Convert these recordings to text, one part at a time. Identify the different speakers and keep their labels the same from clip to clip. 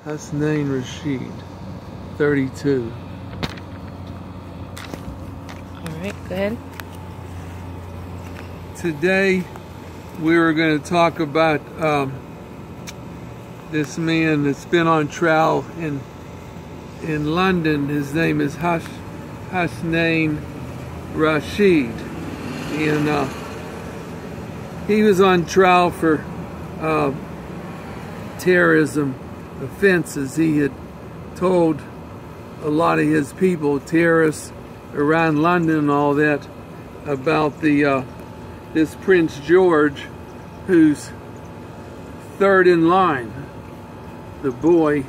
Speaker 1: Hasnain Rashid, 32.
Speaker 2: Alright, go ahead.
Speaker 1: Today we were going to talk about this man that's been on trial in London. His name is Hasnain Rashid, and he was on trial for terrorism offenses. He had told a lot of his people, terrorists around London and all that, about this Prince George, who's third in line, the boy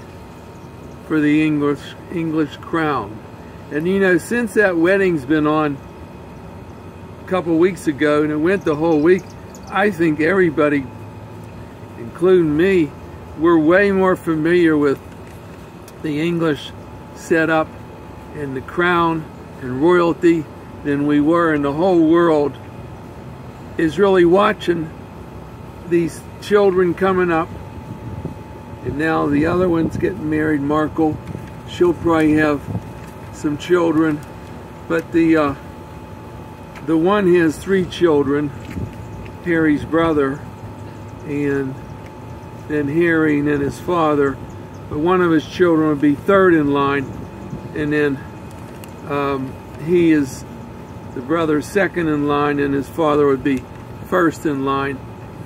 Speaker 1: for the English crown. And you know, since that wedding's been on a couple weeks ago, and it went the whole week, I think everybody, including me, we're way more familiar with the English setup and the crown and royalty than we were, and the whole world is really watching these children coming up. And now the other one's getting married, Markle. She'll probably have some children, but the one has 3 children, Harry's brother, and then Harry, and then his father. But one of his children would be third in line, and then he is the brother second in line, and his father would be first in line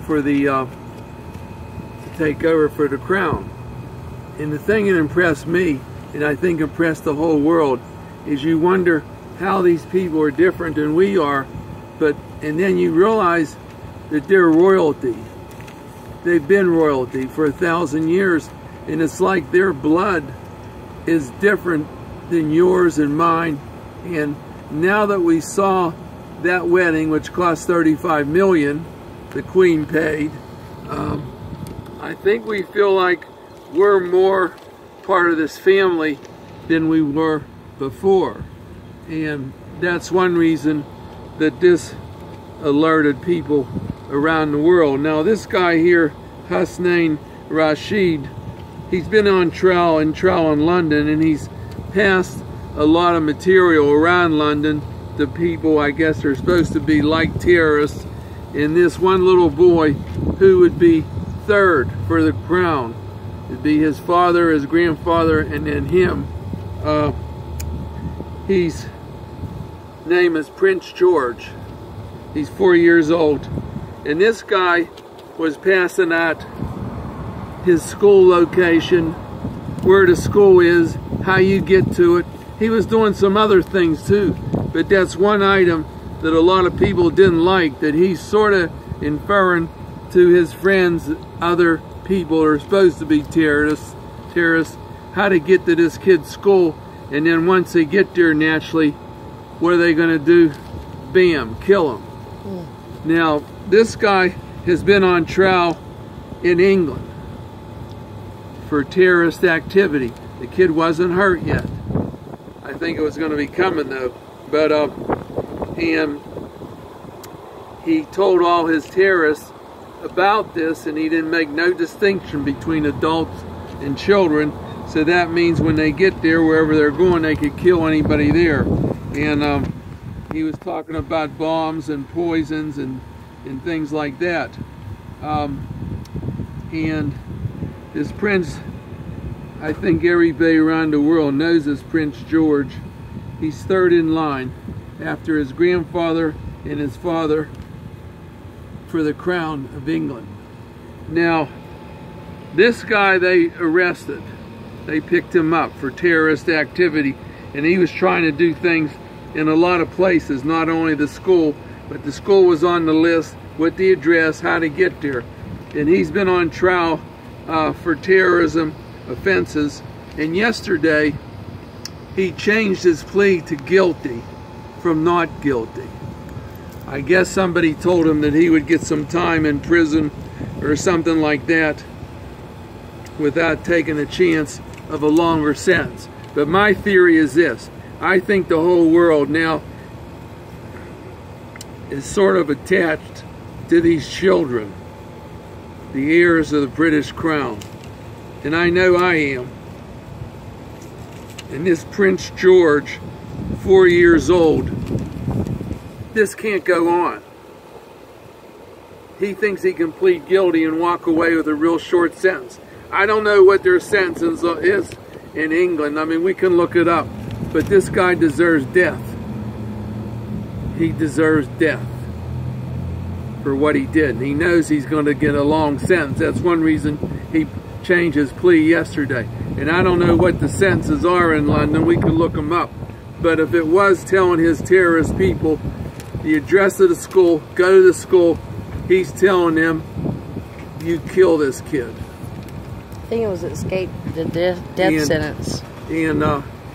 Speaker 1: for the to take over for the crown. And the thing that impressed me, and I think impressed the whole world, is you wonder how these people are different than we are, and then you realize that they're royalty. They've been royalty for 1,000 years, and it's like their blood is different than yours and mine. And now that we saw that wedding, which cost $35 million, the Queen paid, I think we feel like we're more part of this family than we were before. And that's one reason that this alerted people around the world. Now this guy here, Hasnain Rashid, he's been on trial in London, and he's passed a lot of material around London to people I guess are supposed to be like terrorists. And this one little boy, who would be third for the crown, it'd be his father, his grandfather, and then him. His name is Prince George. He's 4 years old, and this guy was passing out his school location, where the school is, how you get to it. He was doing some other things too, but that's one item that a lot of people didn't like, that he's sort of inferring to his friends, other people who are supposed to be terrorists, how to get to this kid's school, and then once they get there, naturally, what are they going to do? Bam, kill him. Now, this guy has been on trial in England for terrorist activity. The kid wasn't hurt yet. I think it was going to be coming though. But and he told all his terrorists about this, and he didn't make no distinction between adults and children. So that means when they get there, wherever they're going, they could kill anybody there. And he was talking about bombs and poisons and things like that. And this prince, I think everybody around the world knows this Prince George. He's third in line after his grandfather and his father for the crown of England. Now, this guy they arrested. They picked him up for terrorist activity, and he was trying to do things in a lot of places, not only the school, but the school was on the list with the address, how to get there. And he's been on trial for terrorism offenses, and yesterday he changed his plea to guilty from not guilty. I guess somebody told him that he would get some time in prison or something like that without taking a chance of a longer sentence. But my theory is this: I think the whole world now is sort of attached to these children, the heirs of the British crown. and I know I am. And this Prince George, 4 years old, this can't go on. He thinks he can plead guilty and walk away with a real short sentence. I don't know what their sentence is in England. I mean, we can look it up. But this guy deserves death. He deserves death for what he did. He knows he's going to get a long sentence. That's one reason he changed his plea yesterday. And I don't know what the sentences are in London. We can look them up. But if it was telling his terrorist people the address of the school, go to the school, he's telling them, you kill this kid.
Speaker 2: I think it was escape the death sentence.
Speaker 1: And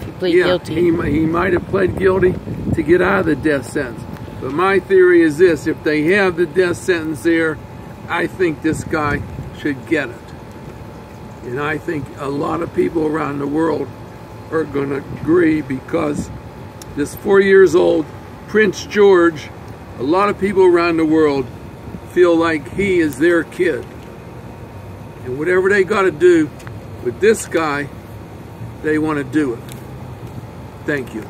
Speaker 2: he pleaded guilty.
Speaker 1: He might have pled guilty to get out of the death sentence. But my theory is this: if they have the death sentence there, I think this guy should get it. And I think a lot of people around the world are going to agree, because this 4 years old Prince George, a lot of people around the world feel like he is their kid. And whatever they got to do with this guy, they want to do it. Thank you.